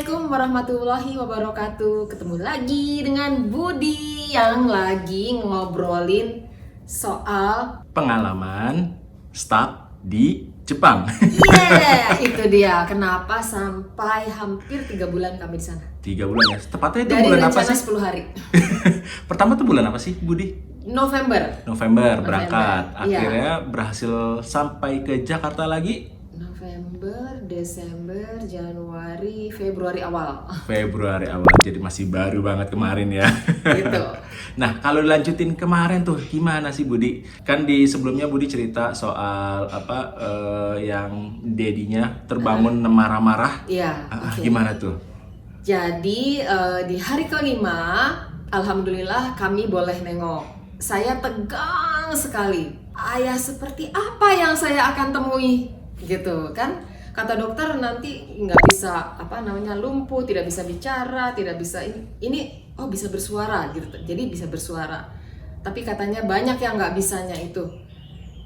Assalamualaikum warahmatullahi wabarakatuh. Ketemu lagi dengan Budi yang lagi ngobrolin soal Pengalaman stuck di Jepang. itu dia. Kenapa sampai hampir 3 bulan kami di sana. 3 bulan ya. Tepatnya itu Dari bulan apa rencana sih? 10 hari. Pertama tuh bulan apa sih, Budi? November berangkat. Iya. Akhirnya berhasil sampai ke Jakarta lagi November, Desember, Januari, Februari awal. Februari awal. Jadi masih baru banget kemarin ya. Gitu. Nah, kalau dilanjutin kemarin tuh gimana sih, Budi? Kan di sebelumnya Budi cerita soal yang dedinya terbangun marah-marah. Iya. Oke. Gimana tuh? Jadi di hari kelima, alhamdulillah kami boleh nengok. Saya tegang sekali. Ayah seperti apa yang saya akan temui, gitu kan? Kata dokter nanti nggak bisa lumpuh, tidak bisa bicara, tidak bisa ini bisa bersuara gitu. Jadi bisa bersuara. Tapi katanya banyak yang nggak bisanya itu.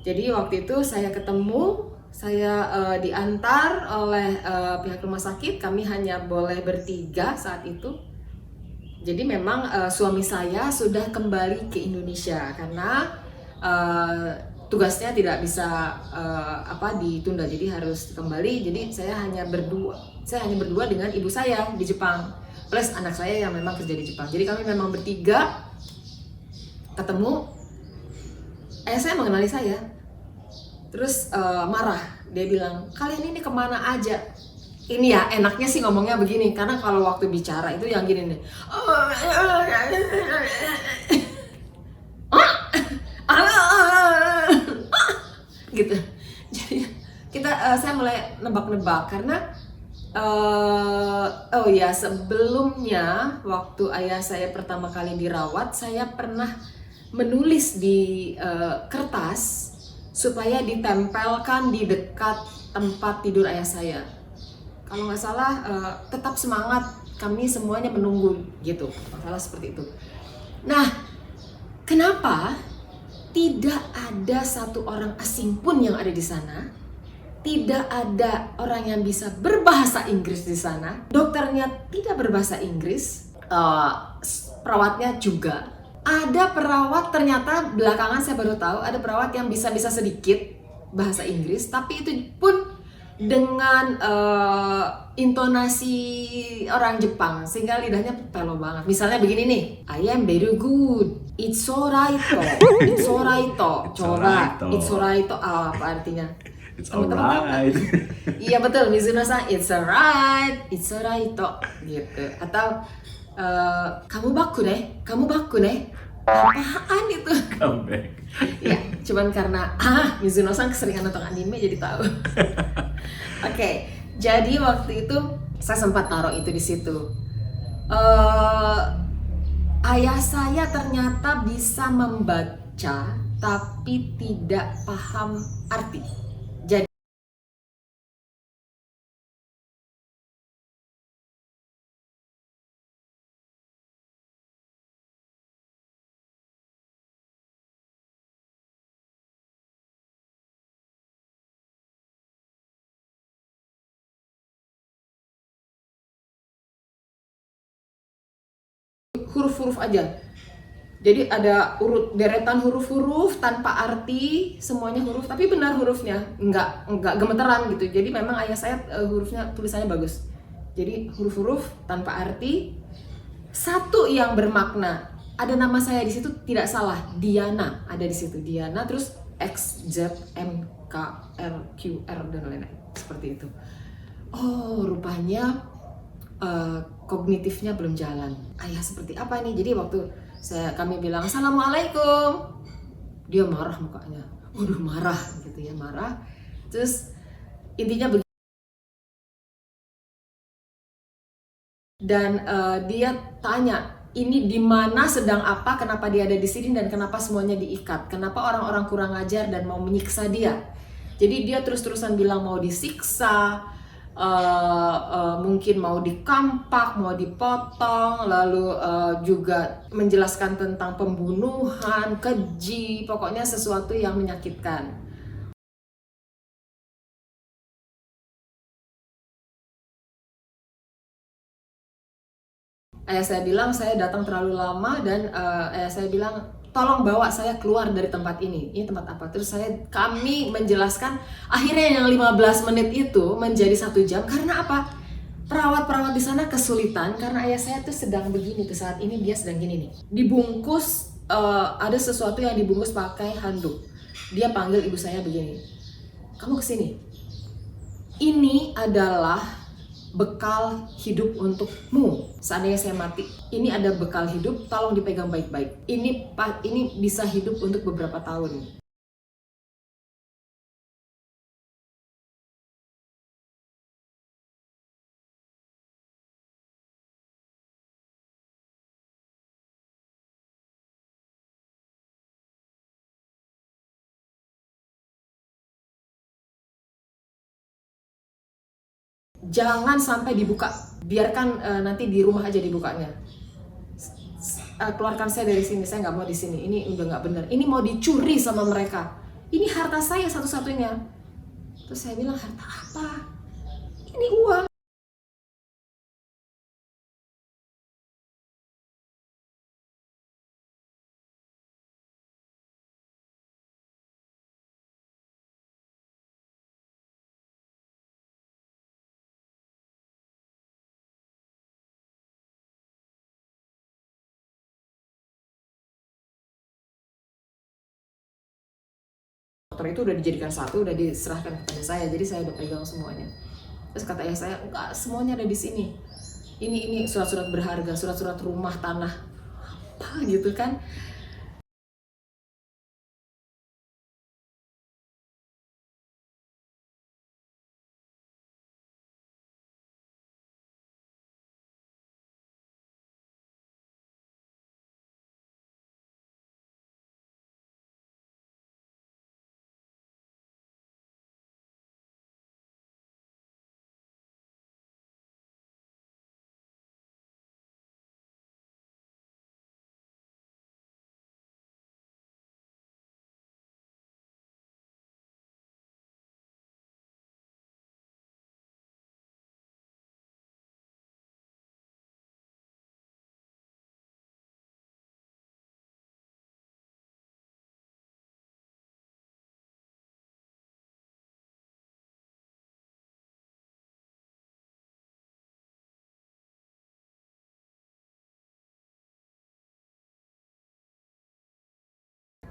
Jadi waktu itu saya ketemu. Saya diantar oleh pihak rumah sakit. Kami hanya boleh bertiga saat itu. Jadi memang suami saya sudah kembali ke Indonesia karena tugasnya tidak bisa ditunda. Jadi harus kembali. Jadi saya hanya berdua dengan ibu saya di Jepang plus anak saya yang memang kerja di Jepang. Jadi kami memang bertiga ketemu. Ayah saya mengenali saya. Terus marah, dia bilang, kalian ini kemana aja? Ini ya enaknya sih ngomongnya begini, karena kalau waktu bicara itu yang gini nih. Gitu. Jadi saya mulai nebak-nebak karena sebelumnya waktu ayah saya pertama kali dirawat, saya pernah menulis di kertas supaya ditempelkan di dekat tempat tidur ayah saya. Kalau nggak salah tetap semangat, kami semuanya menunggu gitu. Masalah seperti itu. Nah, kenapa tidak ada satu orang asing pun yang ada di sana? Tidak ada orang yang bisa berbahasa Inggris di sana. Dokternya tidak berbahasa Inggris. Perawatnya juga. Ada perawat, ternyata belakangan saya baru tahu ada perawat yang bisa sedikit bahasa Inggris, tapi itu pun dengan intonasi orang Jepang sehingga lidahnya pelo banget. Misalnya begini nih, I am very good, it's alright, it's alright, apa artinya? It's alright. Iya betul, Mizuno-san, it's alright gitu. Atau kamu baku deh. Apaan itu? Comeback. Ya, cuman karena Mizuno-san keseringan nonton anime jadi tahu. Oke, jadi waktu itu saya sempat taruh itu di situ. Ayah saya ternyata bisa membaca tapi tidak paham arti. Jadi huruf-huruf aja. Jadi ada deretan huruf-huruf tanpa arti, semuanya huruf tapi benar hurufnya, nggak gemeteran gitu. Jadi memang ayah saya hurufnya tulisannya bagus. Jadi huruf-huruf tanpa arti, satu yang bermakna. Ada nama saya di situ tidak salah, Diana ada di situ, Diana, terus X Z M K L Q R dan lain-lain seperti itu. Oh, rupanya kognitifnya belum jalan. Ayah seperti apa nih? Jadi waktu kami bilang assalamualaikum, dia marah mukanya. Waduh, marah gitu ya, marah. Terus intinya begini. Dan dia tanya, ini di mana, sedang apa, kenapa dia ada di sini, dan kenapa semuanya diikat, kenapa orang-orang kurang ajar dan mau menyiksa dia. Jadi dia terus-terusan bilang mau disiksa, mungkin mau dikampak, mau dipotong, lalu juga menjelaskan tentang pembunuhan, keji, pokoknya sesuatu yang menyakitkan. Ayah saya bilang saya datang terlalu lama dan ayah saya bilang tolong bawa saya keluar dari tempat ini. Ini tempat apa? Terus kami menjelaskan, akhirnya yang 15 menit itu menjadi 1 jam. Karena apa? Perawat-perawat di sana kesulitan karena ayah saya tuh sedang begini tuh, saat ini dia sedang gini nih. Dibungkus, ada sesuatu yang dibungkus pakai handuk. Dia panggil ibu saya begini, kamu kesini. Ini adalah bekal hidup untukmu. Seandainya saya mati, ini ada bekal hidup, tolong dipegang baik-baik. Ini bisa hidup untuk beberapa tahun. Jangan sampai dibuka, biarkan nanti di rumah aja dibukanya. Keluarkan saya dari sini, saya nggak mau di sini. Ini udah nggak benar. Ini mau dicuri sama mereka. Ini harta saya satu-satunya. Terus saya bilang, harta apa? Ini uang. Motor itu udah dijadikan satu, udah diserahkan kepada saya, jadi saya udah pegang semuanya. Terus kata ayah saya, enggak, semuanya ada di sini. Ini surat-surat berharga, surat-surat rumah, tanah, apa gitu kan.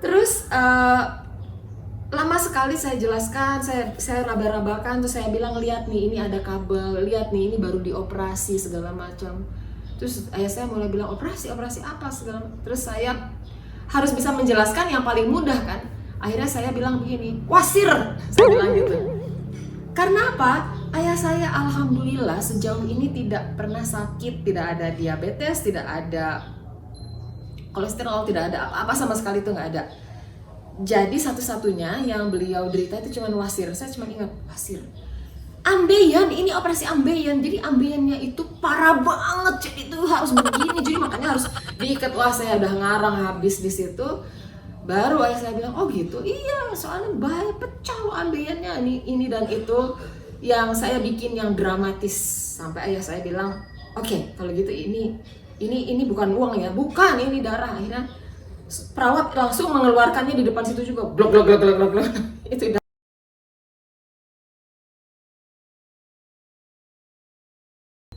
Terus lama sekali saya jelaskan, saya raba-rabakan, terus saya bilang, lihat nih, ini ada kabel, lihat nih, ini baru dioperasi segala macam. Terus ayah saya mulai bilang, operasi apa segala macam. Terus saya harus bisa menjelaskan yang paling mudah kan. Akhirnya saya bilang begini, wasir, saya bilang gitu. Karena apa? Ayah saya alhamdulillah sejauh ini tidak pernah sakit, tidak ada diabetes, tidak ada kolesterol, tidak ada apa-apa sama sekali, itu nggak ada. Jadi satu-satunya yang beliau derita itu cuma wasir. Saya cuma ingat wasir. Ambeien, ini operasi ambeien. Jadi ambeiennya itu parah banget. Jadi itu harus begini. Jadi makanya harus diikat. Wah, saya udah ngarang habis di situ. Baru ayah saya bilang, oh gitu. Iya, soalnya bahaya, pecah loh ambeiennya. Ini dan itu yang saya bikin yang dramatis. Sampai ayah saya bilang, oke, kalau gitu ini bukan uang ya, bukan, ini darah. Akhirnya perawat langsung mengeluarkannya di depan situ juga, blok itu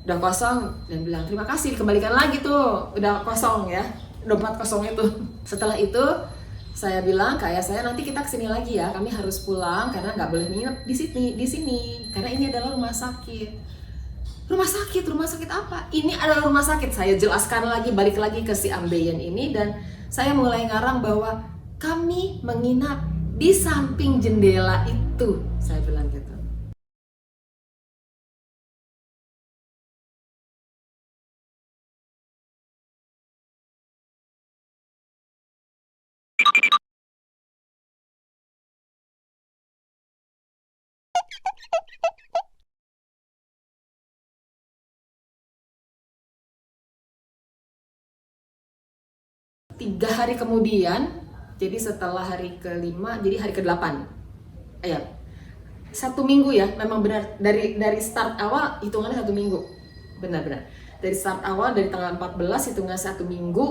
udah kosong, dan bilang terima kasih, dikembalikan lagi tuh, udah kosong ya, dompet kosong itu. Setelah itu saya bilang ke ayah saya, nanti kita kesini lagi ya, kami harus pulang karena nggak boleh nginep di sini karena ini adalah rumah sakit. Rumah sakit apa? Ini adalah rumah sakit. Saya jelaskan lagi, balik lagi ke si ambeien ini, dan saya mulai ngarang bahwa kami menginap di samping jendela itu. Saya bilang gitu. Tiga hari kemudian, jadi setelah hari kelima, jadi hari ke-8. Ya, 1 minggu ya, memang benar dari start awal hitungannya 1 minggu, benar-benar. Dari start awal, dari tanggal 14, hitungan 1 minggu,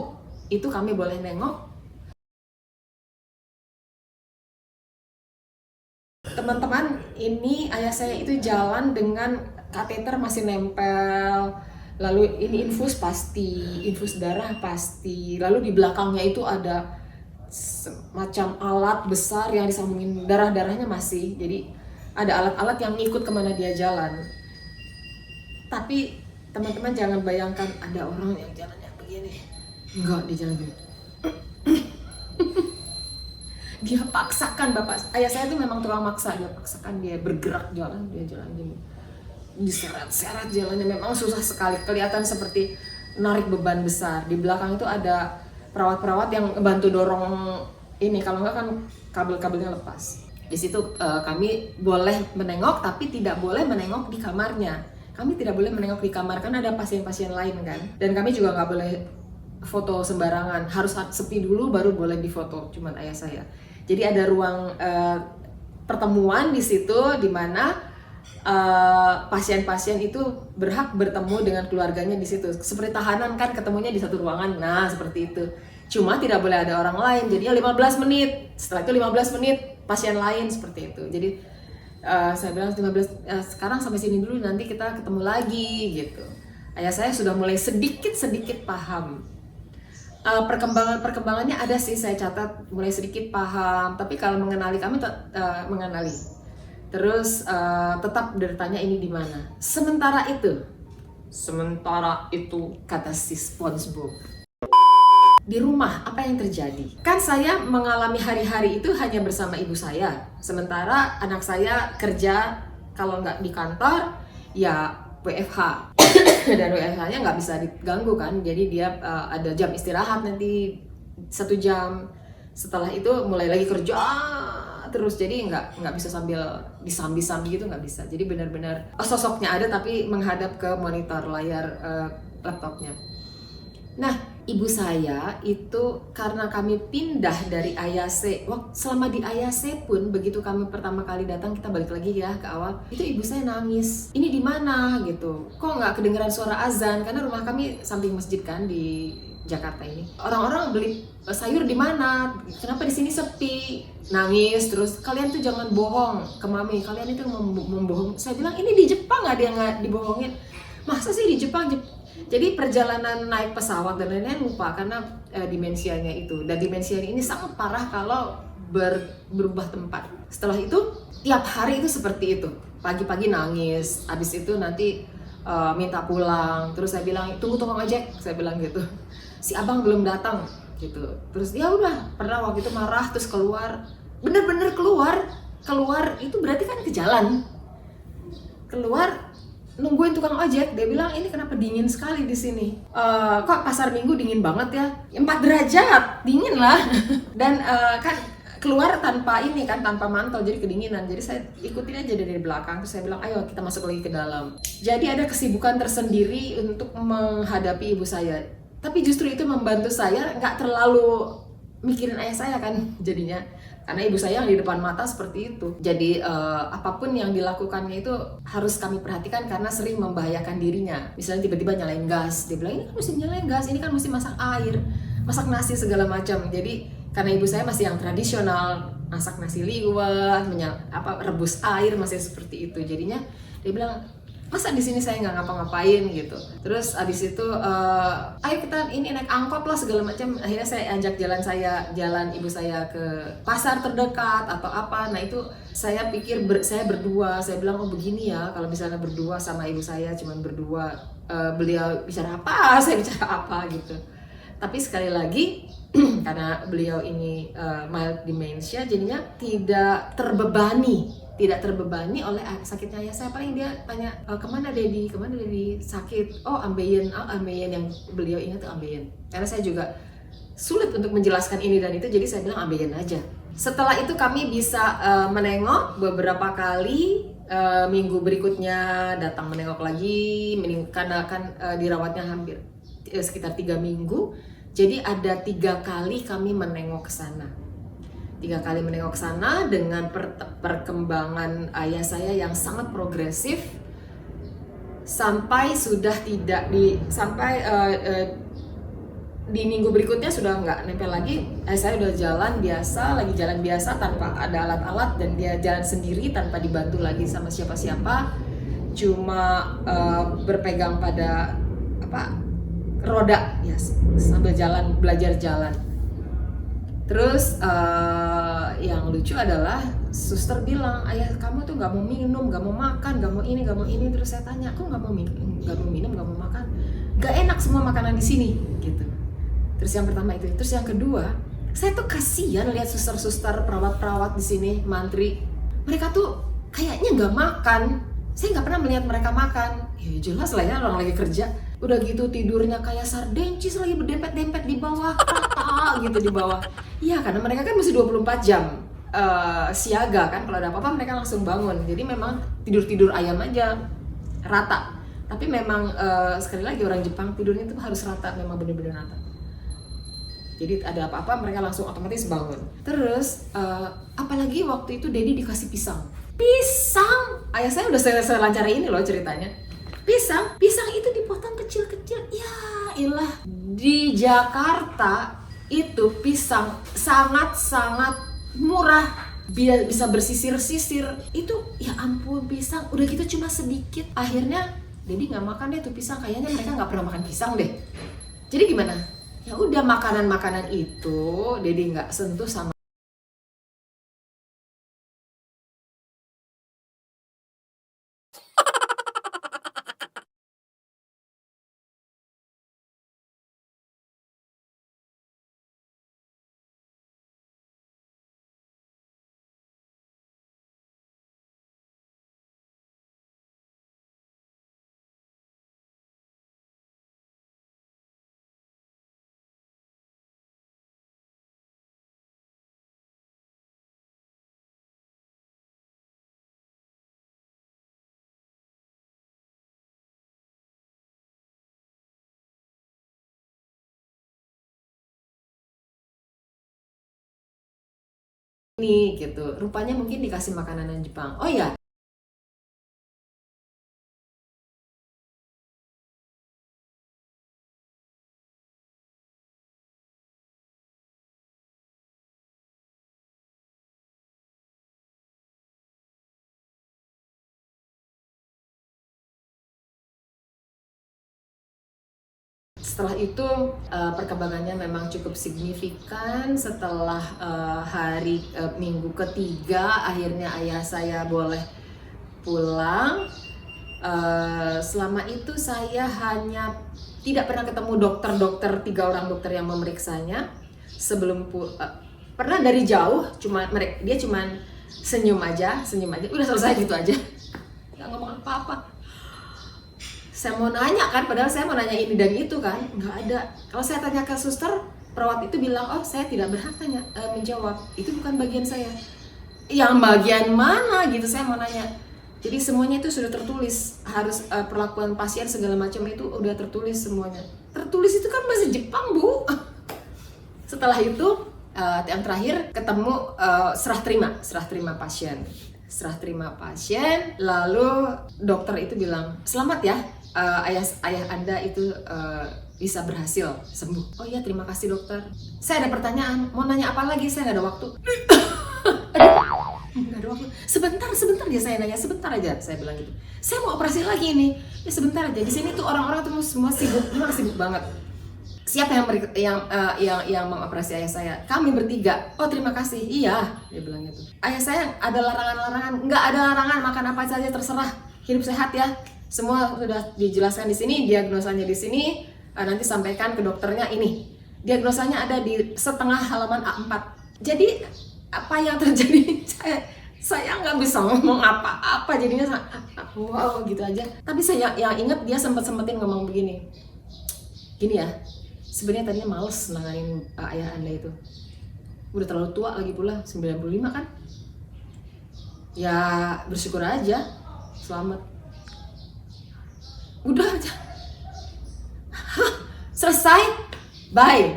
itu kami boleh nengok. Teman-teman, ini ayah saya itu jalan dengan kateter masih nempel, lalu ini infus pasti, infus darah pasti, lalu di belakangnya itu ada semacam alat besar yang disambungin darah-darahnya masih, jadi ada alat-alat yang ngikut kemana dia jalan. Tapi teman-teman jangan bayangkan ada orang yang jalannya begini, enggak, dia jalan begini. Dia paksakan, bapak ayah saya tuh memang tukang maksa, dia paksakan dia bergerak jalan, dia jalan gini, diseret-seret jalannya, memang susah sekali, kelihatan seperti narik beban besar. Di belakang itu ada perawat-perawat yang bantu dorong ini, kalau enggak kan kabel-kabelnya lepas. Di situ kami boleh menengok, tapi tidak boleh menengok di kamarnya. Kami tidak boleh menengok di kamar, kan ada pasien-pasien lain kan, dan kami juga nggak boleh foto sembarangan, harus sepi dulu baru boleh difoto, cuman ayah saya. Jadi ada ruang pertemuan di situ, di mana pasien-pasien itu berhak bertemu dengan keluarganya di situ. Seperti tahanan kan ketemunya di satu ruangan, nah seperti itu. Cuma tidak boleh ada orang lain, jadinya 15 menit. Setelah itu 15 menit pasien lain, seperti itu. Jadi saya bilang 15, sekarang sampai sini dulu, nanti kita ketemu lagi gitu. Ayah saya sudah mulai sedikit-sedikit paham. Perkembangannya ada sih, saya catat mulai sedikit paham, tapi kalau mengenali kami mengenali. Terus tetap bertanya ini di mana. Sementara itu kata si SpongeBob. Di rumah apa yang terjadi? Kan saya mengalami hari-hari itu hanya bersama ibu saya. Sementara anak saya kerja, kalau nggak di kantor ya WFH. Dan WFH-nya nggak bisa diganggu kan, jadi dia ada jam istirahat nanti 1 jam. Setelah itu mulai lagi kerja terus, jadi nggak bisa sambil disambi-sambi gitu, nggak bisa. Jadi benar-benar sosoknya ada tapi menghadap ke monitor layar laptopnya. Nah, ibu saya itu karena kami pindah dari Ayase, selama di Ayase pun begitu kami pertama kali datang, kita balik lagi ya ke awal, itu ibu saya nangis. Ini di mana gitu? Kok nggak kedengeran suara azan? Karena rumah kami samping masjid kan di Jakarta ini. Orang-orang beli sayur di mana? Kenapa di sini sepi? Nangis terus. Kalian tuh jangan bohong ke mami. Kalian itu membohong. Saya bilang ini di Jepang ada yang nggak dibohongin. Masa sih di Jepang? Jadi perjalanan naik pesawat dan lain-lain lupa karena dimensianya itu. Dan dimensianya ini sangat parah kalau berubah tempat. Setelah itu tiap hari itu seperti itu. Pagi-pagi nangis, habis itu nanti minta pulang. Terus saya bilang tunggu tukang ojek, saya bilang gitu. Si abang belum datang gitu. Terus ya udah, pernah waktu itu marah terus keluar. Bener-bener keluar itu berarti kan ke jalan. Keluar nungguin tukang ojek, dia bilang ini kenapa dingin sekali di sini. Kok pasar Minggu dingin banget ya? 4 derajat, dingin lah. Dan kan keluar tanpa mantel, jadi kedinginan. Jadi saya ikutin aja dari belakang, terus saya bilang ayo kita masuk lagi ke dalam. Jadi ada kesibukan tersendiri untuk menghadapi ibu saya. Tapi justru itu membantu saya nggak terlalu mikirin ayah saya kan jadinya. Karena ibu saya yang di depan mata seperti itu. Jadi apapun yang dilakukannya itu harus kami perhatikan karena sering membahayakan dirinya. Misalnya tiba-tiba nyalain gas, dia bilang ini kan mesti nyalain gas, ini kan mesti masak air, masak nasi segala macam. Jadi karena ibu saya masih yang tradisional, masak nasi liwet, rebus air masih seperti itu. Jadinya dia bilang masa di sini saya nggak ngapa-ngapain gitu. Terus abis itu ayo kita ini naik angkot lah segala macam. Akhirnya saya ajak jalan ibu saya ke pasar terdekat atau apa. Nah itu saya pikir saya berdua, saya bilang oh begini ya kalau misalnya berdua sama ibu saya cuman berdua, beliau bicara apa saya bicara apa gitu. Tapi sekali lagi karena beliau ini mild dementia, jadinya tidak terbebani oleh sakitnya ayah saya. Paling dia tanya kemana Dedi sakit, oh ambeien yang beliau ingat tuh ambeien. Karena saya juga sulit untuk menjelaskan ini dan itu, jadi saya bilang ambeien aja. Setelah itu kami bisa menengok beberapa kali. Minggu berikutnya datang menengok lagi, karena kan dirawatnya hampir sekitar 3 minggu. Jadi ada 3 kali kami menengok ke sana. 3 kali menengok sana dengan perkembangan ayah saya yang sangat progresif. sampai sudah tidak di minggu berikutnya sudah nggak nempel lagi. Saya udah jalan biasa tanpa ada alat-alat, dan dia jalan sendiri tanpa dibantu lagi sama siapa-siapa, cuma berpegang pada roda ya, sambil jalan, belajar jalan. Terus yang lucu adalah suster bilang, ayah kamu tuh nggak mau minum, nggak mau makan, nggak mau ini, nggak mau ini. Terus saya tanya, aku nggak mau minum, nggak mau makan, nggak enak semua makanan di sini gitu. Terus yang pertama itu. Terus yang kedua, saya tuh kasihan lihat suster-suster, perawat-perawat di sini, mantri. Mereka tuh kayaknya nggak makan. Saya nggak pernah melihat mereka makan. Ya jelas lah ya, orang lagi kerja. Udah gitu tidurnya kayak sardencis, lagi berdempet-dempet di bawah rata gitu di bawah. Iya, karena mereka kan mesti 24 jam siaga kan. Kalau ada apa-apa mereka langsung bangun. Jadi memang tidur-tidur ayam aja rata. Tapi memang sekali lagi orang Jepang tidurnya tuh harus rata, memang benar-benar rata. Jadi ada apa-apa mereka langsung otomatis bangun. Terus apalagi waktu itu Dedi dikasih pisang. Ayah saya udah selancar ini loh ceritanya. Pisang itu dipotong kecil-kecil. Ya ilah, di Jakarta itu pisang sangat-sangat murah, bisa bersisir-sisir. Itu ya ampun, pisang udah gitu cuma sedikit. Akhirnya Dedi nggak makan deh tuh pisang. Kayaknya mereka nggak pernah makan pisang deh. Jadi gimana? Ya udah, makanan-makanan itu Dedi nggak sentuh sama. Ini gitu, rupanya mungkin dikasih makanan Jepang. Oh ya, setelah itu perkembangannya memang cukup signifikan. Setelah minggu ketiga akhirnya ayah saya boleh pulang. Selama itu saya hanya tidak pernah ketemu dokter 3 orang dokter yang memeriksanya. Pernah dari jauh, dia cuma senyum aja, udah selesai gitu aja, nggak ngomong apa-apa. Saya mau nanya kan, padahal saya mau nanya ini dan itu kan, nggak ada. Kalau saya tanya ke suster, perawat itu bilang, oh saya tidak berhak menjawab, itu bukan bagian saya. Yang bagian mana gitu saya mau nanya. Jadi semuanya itu sudah tertulis, harus perlakuan pasien segala macam itu udah tertulis semuanya. Tertulis itu kan bahasa Jepang, Bu. Setelah itu yang terakhir ketemu serah terima pasien. Lalu dokter itu bilang, selamat ya, ayah Anda itu bisa berhasil sembuh. Oh iya, terima kasih dokter. Saya ada pertanyaan, mau nanya apa lagi? Saya nggak ada waktu. Nggak ada waktu. Sebentar dia saya nanya, sebentar aja saya bilang gitu. Saya mau operasi lagi ini. Ya sebentar aja. Di sini tuh orang-orang tuh semua sibuk, memang sibuk banget. Siapa yang mengoperasi ayah saya? Kami bertiga. Oh terima kasih. Iya, dia bilang gitu. Ayah saya ada larangan? Nggak ada larangan, makan apa saja terserah. Hidup sehat ya. Semua sudah dijelaskan di sini, diagnosanya di sini. Nanti sampaikan ke dokternya ini. Diagnosanya ada di setengah halaman A4. Jadi apa yang terjadi? Saya nggak bisa ngomong apa-apa, jadinya wow gitu aja. Tapi saya yang ingat dia sempetin ngomong begini. Gini ya, sebenarnya tadinya males nanganin ayah Anda itu. Udah terlalu tua lagi pula, 95 kan. Ya bersyukur aja, selamat. Udah aja. Selesai, bye,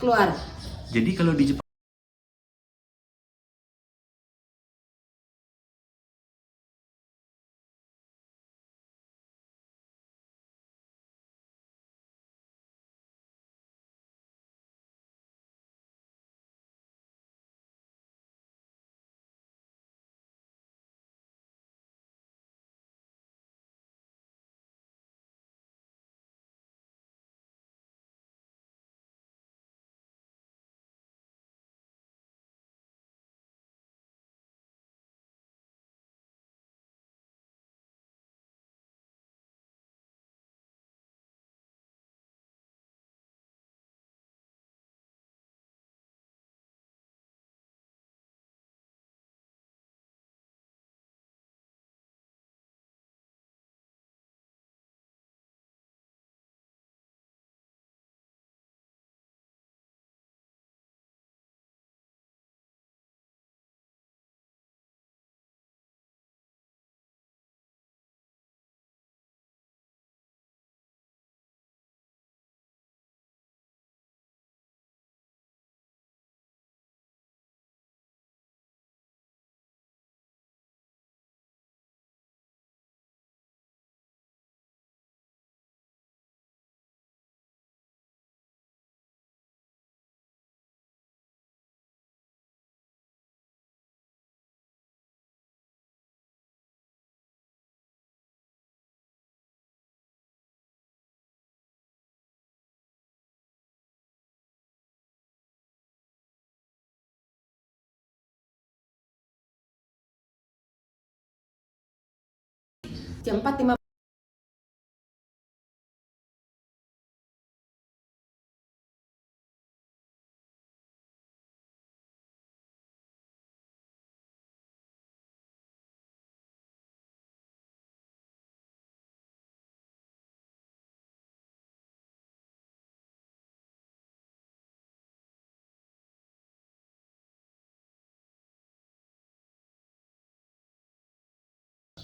keluar. Jadi kalau di Jepang jam 4.50.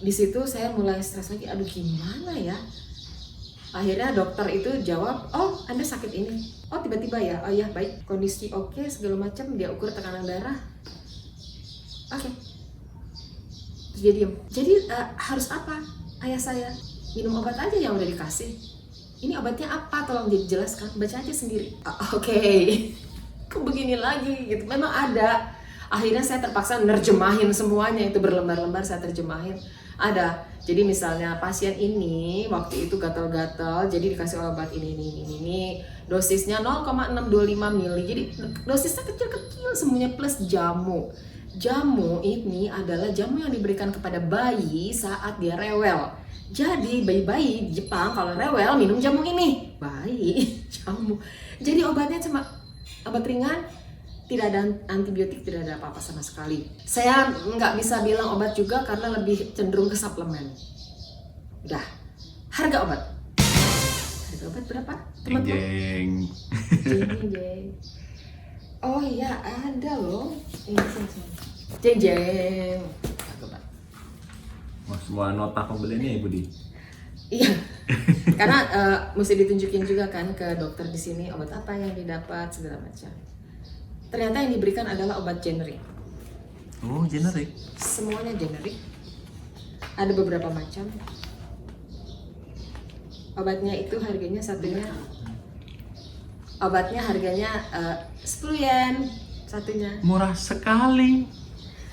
Di situ saya mulai stres lagi, aduh gimana ya. Akhirnya dokter itu jawab, oh Anda sakit ini. Oh tiba-tiba ya, oh ya baik, kondisi oke, segala macam, dia ukur tekanan darah. Oke. Terus dia diem. Jadi harus apa? Ayah saya minum obat aja yang udah dikasih. Ini obatnya apa? Tolong dijelaskan, baca aja sendiri. Oke. Kok begini lagi gitu. Memang ada. Akhirnya saya terpaksa nerjemahin semuanya, itu berlembar-lembar saya terjemahin. Ada. Jadi misalnya pasien ini waktu itu gatal-gatal, jadi dikasih obat ini. Dosisnya 0,625 mili. Jadi dosisnya kecil-kecil semuanya plus jamu. Jamu ini adalah jamu yang diberikan kepada bayi saat dia rewel. Jadi bayi-bayi di Jepang kalau rewel minum jamu ini. Bayi jamu. Jadi obatnya cuma obat ringan, tidak ada antibiotik, tidak ada apa-apa sama sekali. Saya nggak bisa bilang obat juga karena lebih cenderung ke suplemen. Udah. Harga obat. Harga obat berapa? Jeng. Jeng. Oh iya, ada loh. Ini sini. Jeng. Harga obat. Wah, semua nota pembeliannya ya Budi. Iya. Karena mesti ditunjukin juga kan ke dokter di sini obat apa yang didapat segala macam. Ternyata yang diberikan adalah obat generik. Oh, generik. Semuanya generik. Ada beberapa macam. Obatnya itu harganya satunya. Obatnya harganya 10 yen satunya. Murah sekali.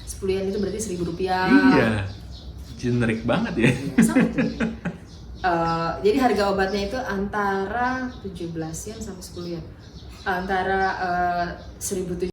10 yen itu berarti 1.000 rupiah. Iya. Generik banget ya. Sama tuh. Jadi harga obatnya itu antara 17 yen sampai 10 yen. Antara 1.700